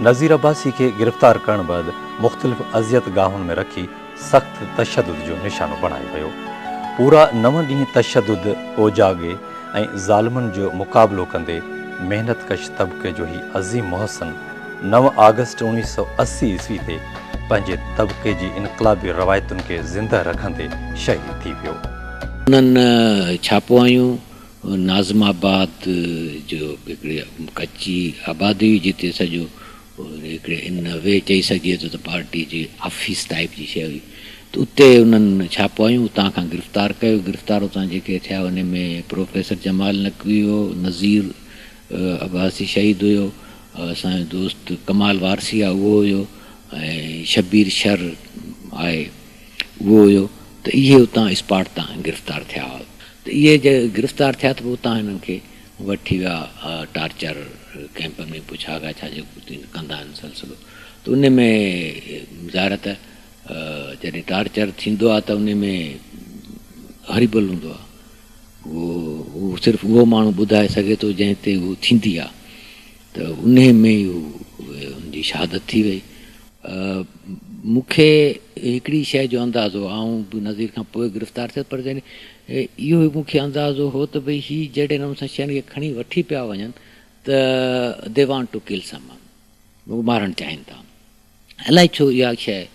नज़ीर अब्बासी के गिरफ़्तार करण बैदि मुख़्तलिफ़ अज़ियत गाहुनि में रखी सख़्त तशद्दुद जो निशानो बणायो वियो। पूरा 9 ॾींहं तशद्दुद ओजागे ऐं ज़ालिमनि जो मुक़ाबिलो कंदे मेहनतकश तबिके जो ही अज़ीम मुहसिन 9 अगस्त 1980 ईस्वी ते पंहिंजे तबिके जी इनक़लाबी रवायतुनि खे ज़िंदा रखंदे शहीद थी वियो। उन्हनि छापो आयूं नाज़माबाद जो हिकिड़ी कच्ची आबादी हुई जिते सॼो हिकिड़े इन वे चई सघिजे थो त पार्टी जी ऑफिस टाइप जी शइ हुई, त उते उन्हनि छापो आयूं उतां खां गिरफ़्तार कयो। गिरफ़्तार उतां जेके थिया उन में प्रोफेसर जमाल नक़वी हो, नज़ीर अब्बासी शहीद हुयो, असांजो दोस्त कमाल वारसी आहे उहो हुयो, ऐं शबीर शर आहे उहो हुयो। त इहे उतां स्पॉट तां गिरफ़्तार थिया हुआ। त इहे जे गिरफ़्तार थिया त पोइ उतां हिननि खे वठी विया टार्चर कैंप में, पुछा छा छा जेको कंदा आहिनि सिलसिलो। त उन में ज़ाहिर त जॾहिं टार्चर थींदो आहे त उन में हरिबल हूंदो आहे, उहो सिर्फ़ु उहो माण्हू ॿुधाए सघे थो जंहिं ते उहो थींदी आहे। त उन में ई उनजी शहादत थी वई। मूंखे हिकिड़ी शइ जो अंदाज़ो, आऊं बि नज़ीर खां पोइ गिरफ़्तार थियो, पर जॾहिं इहो मूंखे अंदाज़ो हो त भई हीअ जहिड़े नमूने सां शयुनि खे खणी वठी पिया वञनि त they want to kill someone, उहो मारणु चाहिनि था। अलाए छो इहा शइ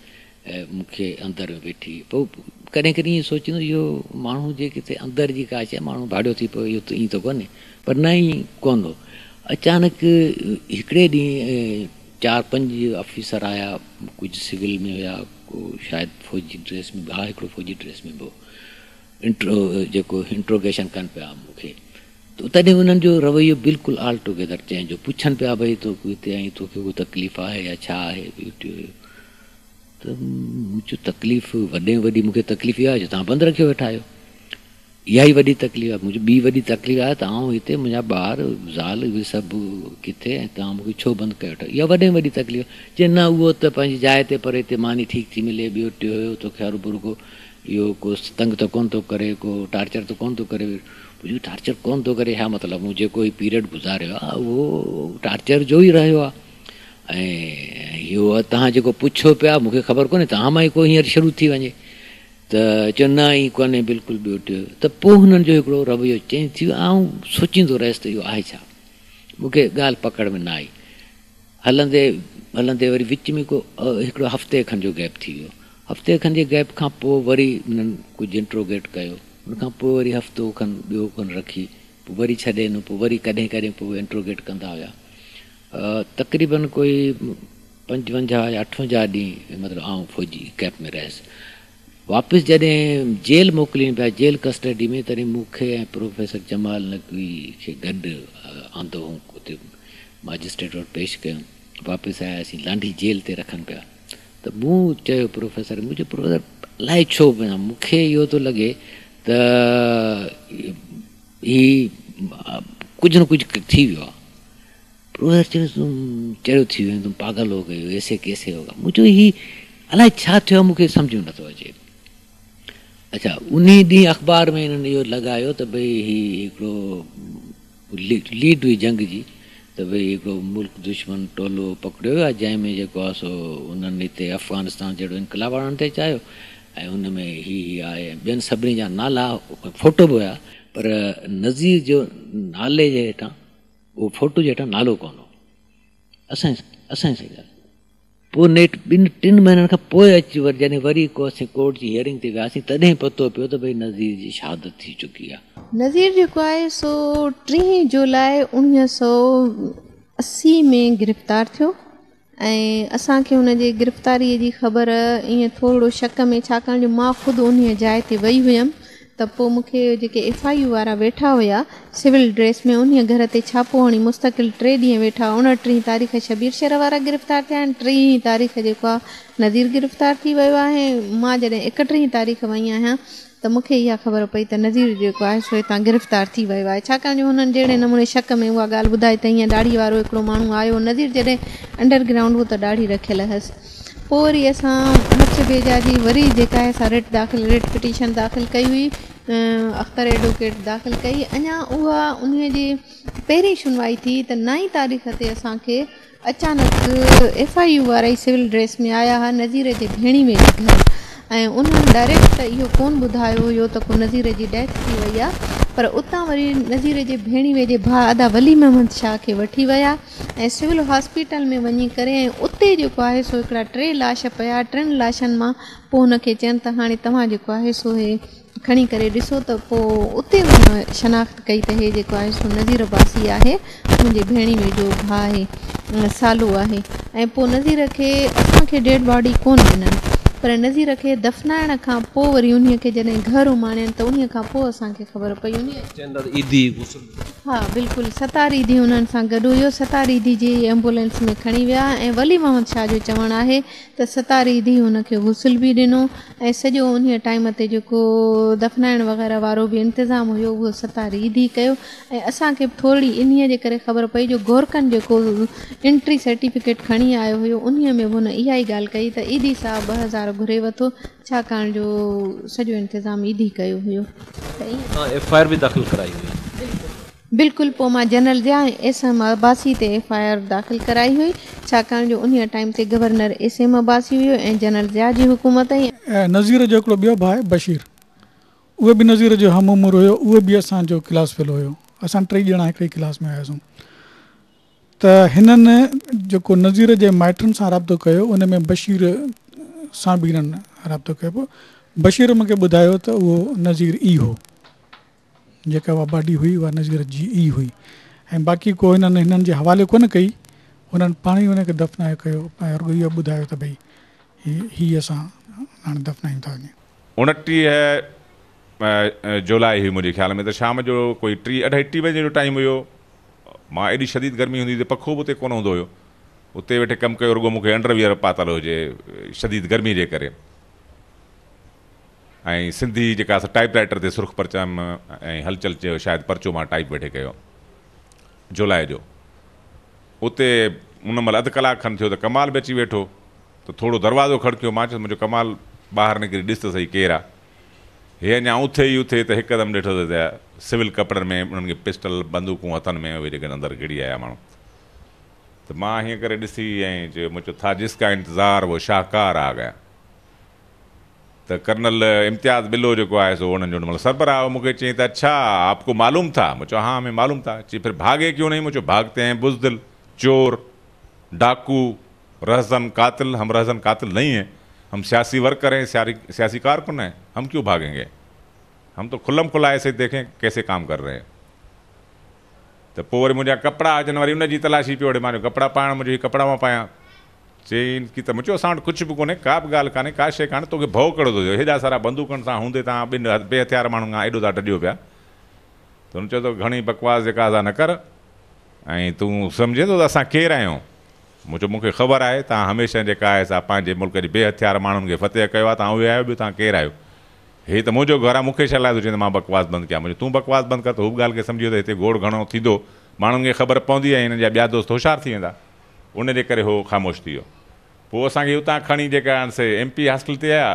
मूंखे अंदरि में वेठी। पोइ कॾहिं कॾहिं ईअं सोचींदो इहो माण्हू जे किथे अंदरि जी का शइ माण्हू भाड़ियो थी पियो, इहो त ईअं त कोन्हे, पर न ई कोन हो। अचानक हिकिड़े ॾींहुं 4-5 ऑफिसर आया, कुझु सिविल में हुया, को शायदि फ़ौजी ड्रेस में, हा हिकिड़ो फ़ौजी ड्रेस में बि जेको इंट्रोगेशन कनि पिया मूंखे। त तॾहिं उन्हनि जो रवैयो बिल्कुलु ऑल टुगेदर चेंज हो। पुछनि पिया भई तोखे हिते आई, तोखे को तकलीफ़ आहे या छा आहे, त मुंहिंजो तकलीफ़ वॾे वॾी मूंखे तकलीफ़ इहा आहे जो तव्हां बंदि रखियो वेठा आहियो, इहा ई वॾी तकलीफ़ आहे। मुंहिंजी ॿी वॾी तकलीफ़ आहे त आउं हिते, मुंहिंजा ॿार ज़ाल उहे सभु किथे, ऐं तव्हां मूंखे छो बंदि कयो वेठा, इहा वॾे वॾी तकलीफ़। चए न उहो त पंहिंजी जाइ ते, पर हिते मानी ठीकु थी मिले, ॿियो टियो हुयो, तोखे हर बुर को इहो को तंग त कोन थो करे, को टार्चर त कोन थो करे। मुंहिंजो टार्चर कोन थो करे छा मतिलबु, मूं जेको हीउ पीरियड गुज़ारियो आहे उहो टार्चर जो ई रहियो आहे। ऐं इहो तव्हां जेको पुछो पिया मूंखे ख़बर कोन्हे, तव्हां मां ई को हींअर शुरू थी वञे त चयो न ई कोन्हे बिल्कुलु ॿियो टियो। त पोइ हुननि जो हिकिड़ो रवैयो चेंज थी वियो। आउं सोचींदो रहियुसि त इहो आहे छा, मूंखे ॻाल्हि पकड़ में न आई। हलंदे हलंदे वरी विच में को हिकिड़ो हफ़्ते खनि जो गैप थी वियो। हफ़्ते खनि जे गैप खां पोइ वरी हुननि कुझु इंट्रोगेट कयो, उनखां पोइ वरी हफ़्तो खनि ॿियो खनि रखी, पोइ वरी छॾे न, पोइ वरी कॾहिं कॾहिं पोइ इंट्रोगेट कंदा हुया। तक़रीबन कोई 55 या 58 ॾींहं मतिलबु आउं फ़ौजी कैंप में रहियुसि। वापसि जॾहिं जेल मोकिलीनि पिया, जेल कस्टडी में, तॾहिं मूंखे ऐं प्रोफेसर जमाल नक़वी खे गॾु आंदो हुउं, उते मजिस्ट्रेट वटि पेश कयूं। वापसि आयासीं, लांडी जेल ते रखनि पिया। त मूं चयो प्रोफेसर, मुंहिंजो प्रोफेसर अलाए छो मूंखे इहो थो लॻे त ही कुझु न कुझु थी वियो आहे। प्रोफेसर चयो चढ़ियो थी वियो, तुम पागल हो गए, ऐसे कैसे होगा। मुंहिंजो ही अलाए छा थियो आहे, मूंखे सम्झ में नथो अचे। अच्छा, उन ॾींहुं अख़बार में हिननि इहो लॻायो त भई हीउ हिकिड़ो लीड हुई जंग जी, त भई हिकिड़ो मुल्क दुश्मन टोलो पकड़ियो वियो आहे, जंहिंमें जेको आहे सो उन्हनि हिते अफ़गानिस्तान जहिड़ो इनकलाब आणण ते चाहियो, ऐं हुन में हीअ आहे, ॿियनि सभिनी जा नाला फ़ोटो बि हुया, पर नज़ीर जो नाले जे हेठां, उहो फ़ोटो जे हेठां नालो कोन हो। असांजी सही ॻाल्हि। पोइ नेट 2-3 महीननि खां पोइ अची वरी जॾहिं वरी को असीं कोर्ट जी हियरिंग ते वियासीं, तॾहिं पतो पियो त भई नज़ीर जी शहादत थी चुकी आहे। नज़ीर जेको आहे सो 3 जुलाई 1980 में गिरफ़्तार थियो, ऐं असांखे हुनजे गिरफ़्तारीअ जी ख़बर ईअं थोरो शक में, छाकाणि जो मां ख़ुदि उन जाइ ते वई हुयमि। त पोइ मूंखे जेके FIU वारा वेठा हुया सिविल ड्रेस में, उन घर ते छापो हणी मुस्तक़िल 3 ॾींहं वेठा। 29 तारीख़ शबीर शर वारा गिरफ़्तार थिया आहिनि, 3 तारीख़ जेको आहे नज़ीर गिरफ़्तार थी वियो आहे। मां जॾहिं 31 तारीख़ वई आहियां त मूंखे इहा ख़बर पई त नज़ीर जेको आहे सो हितां गिरफ़्तार थी वियो आहे, छाकाणि जो हुननि जहिड़े नमूने शक में उहा ॻाल्हि ॿुधाई त हीअं ॾाढ़ी वारो हिकिड़ो माण्हू आयो। नज़ीर जॾहिं अंडरग्राउंड हो त ॾाढ़ी रखियल हुअसि। पोइ वरी असां हर्ष बेजाजी वरी जेका आहे असां रिट पिटीशन दाख़िल कई हुई, अख़्तर एडवोकेट दाख़िल कई। अञा उहा उन जी पहिरीं सुनवाई थी त 9 तारीख़ ते असांखे अचानक FIU वारा ई सिविल ड्रेस में आया हुआ नज़ीर जे भेणीअ जे घर ऐं उन्हनि डायरेक्ट इहो कोन ॿुधायो हुयो त को नज़ीर जी डेथ थी वई आहे, पर उतां वरी नज़ीर जे भेणीअ जे भाउ अदा वली मोहम्मद शाह खे वठी विया ऐं सिविल हॉस्पिटल में वञी करे ऐं उते जेको आहे सो हिकिड़ा 3 लाश पिया, 3 लाशनि मां पोइ हुनखे चयनि त हाणे तव्हां जेको आहे सो हे खणी करे ॾिसो, त पोइ उते हुन शनाख़्त कई त हे जेको आहे सो नज़ीर अब्बासी आहे, मुंहिंजे भेणीअ जो भाउ आहे, सालो आहे। ऐं पोइ नज़ीर खे असांखे डेड बॉडी कोन ॾिननि, पर नज़ीर खे दफ़नाइण खां पोइ वरी उन खे जॾहिं घर उमाणियनि त उन खां पोइ असांखे ख़बर पई हा बिल्कुलु 17 ईदी हुननि सां गॾु हुयो। 17 ईदी जी एम्बुलेंस में खणी विया ऐं वली मोहम्मद शाह जो चवणु आहे त 17 ईदी हुनखे गुस्ल बि ॾिनो ऐं सॼो उन टाइम ते जेको दफ़नाइण वग़ैरह वारो बि इंतज़ामु हुयो उहो 17 ईदी कयो। ऐं असांखे थोरी इन्हीअ जे करे ख़बर पई जो गोरकन जेको एंट्री सर्टिफिकेट खणी आयो हुयो उन में बि हुन इहा ई ॻाल्हि कई त ईदी साहब 2000 घुरे वठो, छाकाणि जो सॼो इंतज़ाम ईदी कयो हुयो। FIR बि दाख़िल कराई हुई बिल्कुलु। पोइ मां जनरल जिया SM अब्बासी ते FIR दाख़िल कराई हुई, छाकाणि जो उन टाइम ते गवर्नर SM अब्बासी हुयो ऐं जनरल जिया जी हुकूमत। ऐं नज़ीर जो हिकिड़ो ॿियो भाउ बशीर, उहे बि नज़ीर जो हम उमिरि हुयो, उहे बि असांजो क्लास फेलो हुयो, असां 3 ॼणा हिकिड़ी क्लास में आयासीं। त हिननि जेको नज़ीर जे माइटनि सां राब्तो कयो उन में बशीर सां बि हिननि राब्तो कयो पियो। बशीर मूंखे ॿुधायो त उहो नज़ीर ई हो, जेका उहा बाडी हुई उहा नज़ीर जी ई हुई ऐं बाक़ी को हिननि जे हवाले कोन कई, हुननि पाण ई हुनखे दफ़नायो कयो ऐं रुॻो इहो ॿुधायो त भई हीअ असां हाणे दफ़नायूं था वञूं। 29 जुलाई हुई मुंहिंजे ख़्याल में, त शाम जो कोई 3-2:30 बजे जो टाइम हुयो। मां एॾी शदीद गर्मी हूंदी त पखो बि उते कोन हूंदो हुयो, उते वेठे कमु कयो, रुॻो मूंखे अंडरवियर पातल हुजे शदीद गर्मी जे करे। ऐं सिंधी जेका असां टाइपराइटर ते सुर्ख परचम ऐं हलचल चयो शायदि परचो मां टाइप वेठे कयो जुलाई जो। उते उन महिल अधु कलाक खनि थियो त कमाल बि अची वेठो, त थोरो दरवाज़ो खड़कियो। मां चयो मुंहिंजो कमाल ॿाहिरि निकिरी ॾिस त सही केरु आहे। हे अञा उथे ई उथे त हिकदमि ॾिठो त सिविल कपिड़नि में उन्हनि खे पिस्टल बंदूकूं हथनि में उहे जेके अंदरि घिड़ी आया माण्हू। त मां हीअं करे ॾिसी ऐं चयो मुंहिंजो था जिसका इंतज़ार वो शाहकार आ गया। त कर्नल इम्तियाज़ बिल्लो जेको आहे सो उन्हनि जो मतलब सरबराह मूंखे चई त अच्छा आपको मालूम था? मुझे चयो हाँ हमें मालूम था। चई फिर भागे क्यों नहीं? मुझे भागते हैं बुज़दिल, चोर, डाकू, रहज़न कातिल। हम रहज़न कातिल नहीं हैं, हम सियासी वर्कर हैं, सियासी कारकुन हैं, हम क्यों भागेंगे? हम तो खुल्लम खुला ऐसे देखें कैसे काम कर रहे हैं। तो पोइ वरी मुंहिंजा कपिड़ा अचनि, वरी उनजी तलाशी पियो वठे। मां कपिड़ा पाइण, मुंहिंजे कपिड़ा मां पायां। चई की त मुंहिंजो असां वटि कुझु बि कोन्हे, का बि ॻाल्हि कान्हे, का शइ कान्हे, तोखे भउ कहिड़ो थो थिए? हेॾा सारा बंदूकनि सां हूंदे तव्हां ॿिनि बेहथियार माण्हुनि खां एॾो था डॼो पिया। त हुन चयो त घणी बकवास जेका असां न कर ऐं तूं सम्झे थो त असां केरु आहियूं? मूंखे ख़बर आहे तव्हां हमेशह जेका आहे सा पंहिंजे मुल्क जे बेहथियार माण्हुनि खे फतेह कयो आहे, तव्हां उहे आहियो, ॿियो तव्हां केरु आहियो? हे त मुंहिंजो घरु आहे, मूंखे छा लाइ थो चए त मां बकवास बंदि कयां? मुंहिंजो तूं बकवास बंदि कर त हू बि ॻाल्हि खे सम्झी त हिते गोड़ घणो थींदो, माण्हुनि खे ख़बर पवंदी ऐं हिन जा ॿिया दोस्त होशियारु थी वेंदा। उन जे करे उहो ख़ामोश थी वियो। पोइ असांखे हुतां खणी जेका से MP हॉस्टल ते आया।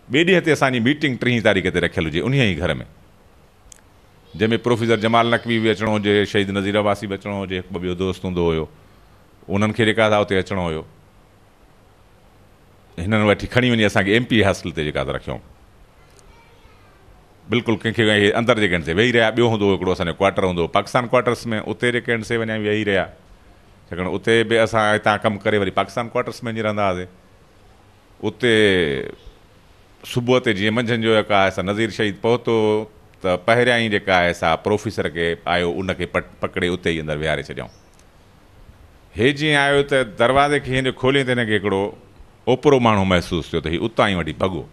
ॿिए ॾींहं ते असांजी मीटिंग 3 तारीख़ ते रखियलु हुजे उन ई घर में, जंहिंमें प्रोफेसर जमाल नकवी बि अचिणो हुजे, शहीद नज़ीर अब्बासी बि अचिणो हुजे, हिकु ॿियो दोस्त हूंदो हुयो, उन्हनि खे जेका था उते अचिणो हुयो। हिननि वठी खणी वञी असांखे MP हॉस्टल ते जेका रखियऊं। बिल्कुलु कंहिंखे अंदरि जेके से वेही रहिया। ॿियो हूंदो हिकिड़ो असांजो क्वार्टर हूंदो पाकिस्तान क्वार्टर्स में, उते जेके से वञा वेही रहिया, छाकाणि उते बि असां हितां कमु करे वरी पाकिस्तान क्वार्टर्स में वञी रहंदा हुआसीं। उते सुबुह ते जीअं मंझंदि जो जेका आहे सा नज़ीर शहीद पहुतो त पहिरियां ई जेका आहे सा प्रोफेसर खे आयो, उनखे पकिड़े उते ई अंदरि विहारे छॾियऊं। हे जीअं आयो त दरवाज़े खे हीअं खोलियईं त हिनखे हिकिड़ो ओपरो माण्हू महसूसु थियो त हीउ उतां ई वठी भॻो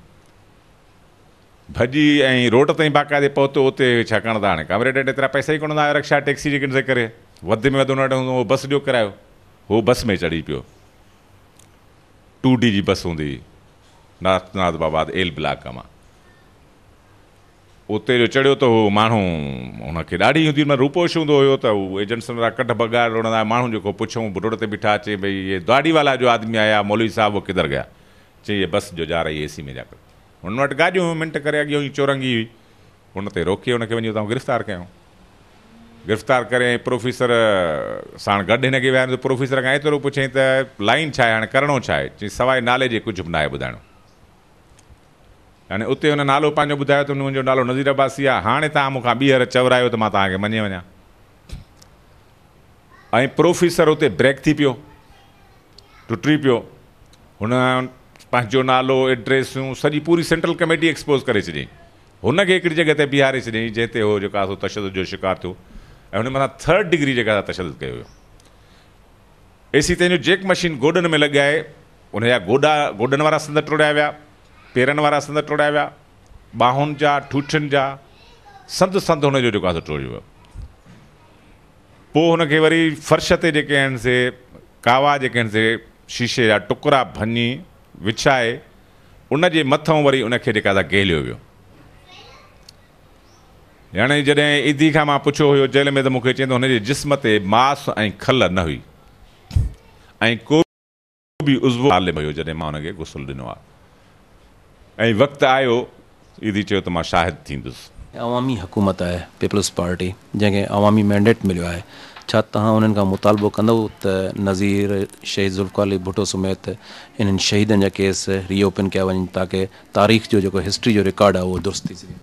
भॼी ऐं रोड ताईं बाक़ाइदे पहुतो उते, छाकाणि त हाणे कमरे ॾेढ एतिरा पैसा ई कोन हूंदा रिक्शा टैक्सी जेके से करे, वधि में वधि उन वटि हूंदो उहो बस ॾियो किरायो। उहो बस में चढ़ी पियो, 2D जी बस हूंदी हुई नाज़िमाबाद एल ब्लॉक मां। उते जो चढ़ियो त उहो माण्हू हुनखे ॾाढी हूंदी हुन रूपोश हूंदो हुयो त उहो एजेंट्स वारा कठ भॻाए उड़ंदा। माण्हू जेको पुछूं रोड ते बीठा अचे भई ये दाढ़ी वाला जो आदमी आया मौलवी साहब वो किधर गया? चई ये बस जो जा रही AC में जाकर। हुन वटि गाॾियूं मिंट करे अॻियो ई चौरंगी हुई, हुन ते रोके हुनखे वञी उतां गिरफ़्तार कयूं। गिरफ़्तार करे प्रोफेसर साण गॾु हिनखे विया त प्रोफेसर खां एतिरो पुछई त लाइन छा आहे, हाणे करिणो छा आहे? चई सवाइ नाले जे कुझु बि न आहे ॿुधाइणो। यानी उते हुन नालो पंहिंजो ॿुधायो त मुंहिंजो नालो नज़ीर अब्बासी आहे, हाणे तव्हां मूंखां ॿीहर चवरायो त मां तव्हांखे मञे वञा। ऐं प्रोफेसर उते ब्रेक थी पियो, टुटी पियो। हुन पंहिंजो नालो, एड्रेसूं, सॼी पूरी सेंट्रल कमेटी एक्सपोज़ करे छॾियईं। हुनखे हिकिड़ी जॻह ते बीहारे छॾियईं जिते हो जेका सो तशदुद जो शिकार थियो, ऐं हुन मथां 3rd डिग्री जेका तशदुद कयो हुयो। एसी तंहिंजो जेक मशीन गोॾनि में लॻाए हुनजा गोॾनि वारा संद टोड़िया विया, पेरनि वारा संद टोड़िया विया, ॿाहुनि जा, ठूठियुनि जा संद हुनजो जेको आहे टोड़ियो वियो। पोइ हुनखे वरी फर्श ते जेके आहिनि से कावा जेके आहिनि से शीशे जा टुकड़ा भञी विछाए उनजे मथां वरी उनखे जेका आहे गेलियो वियो। यानी जॾहिं ईदी खां मां पुछियो हुयो जेल में त मूंखे चवंदो हुनजे जिस्म ते मांस ऐं खल न हुई ऐं को बि उज़्वो आलिम हुयो जॾहिं मां हुनखे गुस्ल ॾिनो आहे। ऐं वक़्तु आयो, ईदी चयो त मां शाहिद थींदुसि। अवामी हुकूमत आहे पीपल्स पार्टी, जंहिंखे अवामी मैंडेट मिलियो आहे, छा तव्हां उन्हनि खां मुतालबो कंदव त नज़ीर, शहीद ज़ुल्फ़िकार अली भुट्टो समेत इन्हनि शहीदनि जा केस रीओपन कया वञनि ताकी तारीख़ जो जेको हिस्ट्री जो रिकॉर्ड आहे उहो दुरुस्त थी सघे?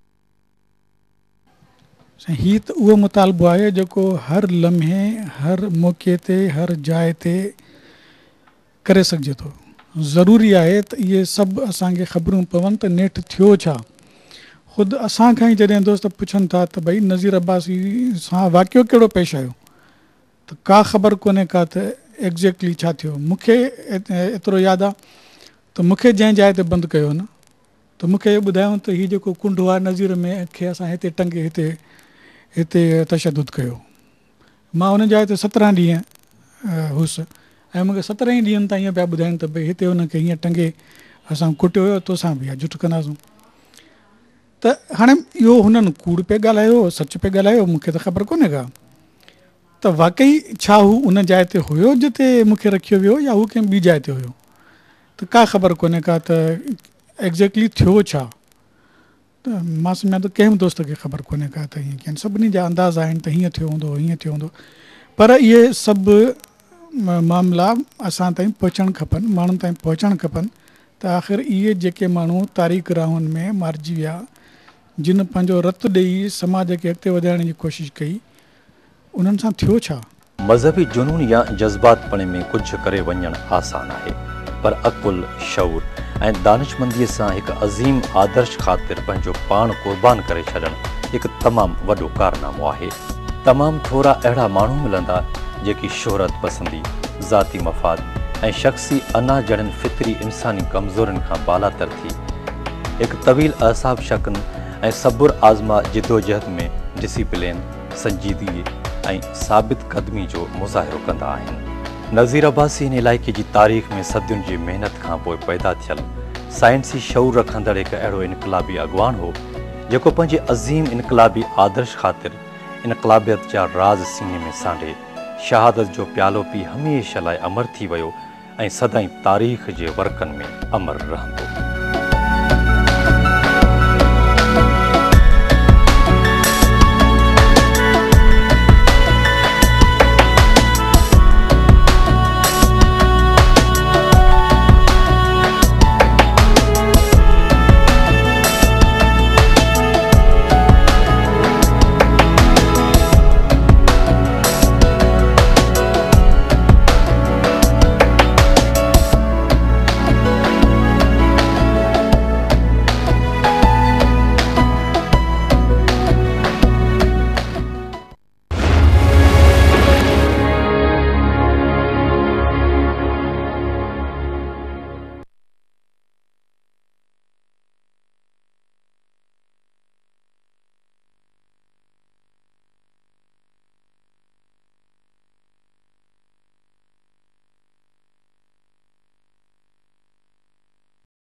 हीअ त उहो मुतालबो आहे जेको हर लम्हे, हर मौक़े ते, हर जाइ ते करे सघिजे थो। ज़रूरी आहे त इहे सभु असांखे ख़बरूं पवनि त नेठि थियो छा। ख़ुदि असांखां ई जॾहिं दोस्त पुछनि था त भई नज़ीर अब्बासी सां वाक़ियो कहिड़ो पेश आयो, त का ख़बर कोन्हे का त एग्ज़ैक्टली छा थियो। मूंखे एतिरो यादि आहे त मूंखे जंहिं जाइ ते बंदि कयो न, त मूंखे ॿुधायूं त हीउ जेको कुंड आहे नज़ीर में खे असां हिते टंगे हिते तशदुद कयो। मां हुन जाइ ते 17 ॾींहं हुउसि ऐं मूंखे 17 ॾींहंनि ताईं ईअं पिया ॿुधाइनि त भई हिते हुनखे हीअं टंगे असां कुटियो हुयो, तोसां बि जुट कंदासूं। त हाणे इहो हुननि कूड़ पे ॻाल्हायो, सच पे ॻाल्हायो, मूंखे त ख़बर कोन्हे का त वाक़ई छा हू उन जाइ ते हुयो जिते मूंखे रखियो वियो या हू कंहिं ॿी जाइ ते हुयो, त का ख़बर कोन्हे का त एग्ज़ैक्टली थियो छा। त मां सम्झां थो कंहिं बि दोस्त खे ख़बर कोन्हे का त हीअं कीअं, सभिनी जा अंदाज़ आहिनि त हीअं थियो हूंदो, हीअं थियो हूंदो, पर इहे सभु मामला असां ताईं पहुचणु खपनि, माण्हुनि ताईं पहुचणु खपनि त आख़िर इहे जेके माण्हू तारीख़ राहुनि में मारिजी विया, जिन पंहिंजो रतु ॾेई समाज खे अॻिते वधाइण जी कोशिशि कई, उन्हनि सां थियो छा। मज़हबी जुनून या जज़्बातपणे में कुझु करे वञणु आसान आहे, पर अक़ुल, शऊर ऐं दानिशमंदीअ सां हिकु अज़ीम आदर्श ख़ातिर पंहिंजो पाण क़ुर्बान करे छॾणु हिकु तमामु वॾो कारनामो आहे। तमामु थोरा अहिड़ा माण्हू मिलंदा जेकी शोहरत पसंदी, ज़ाती मफ़ाद ऐं शख़्सी अना जहिड़नि फितरी इंसानी कमज़ोरियुनि खां बालातर थी हिकु तवील असाब शकन ऐं सबुर आज़मा जिदोजहद में डिसिप्लिन, संजीदगी ऐं साबित क़दमी जो मुज़ाहिरो कंदा आहिनि। नज़ीर अब्बासी हिन इलाइक़े जी तारीख़ में सदियुनि जी महिनत खां पोइ पैदा थियल साइंसी शऊर रखंदड़ हिकु अहिड़ो इनक़लाबी अॻवान हो जेको पंहिंजे अज़ीम इनक़लाबी आदर्श ख़ातिर इनक़लाबियत जा राज़ सीने में सांढे शहादत जो प्यालो पी हमेशह लाइ अमर थी वियो ऐं सदाईं तारीख़ जे वर्कनि में अमर रहंदो।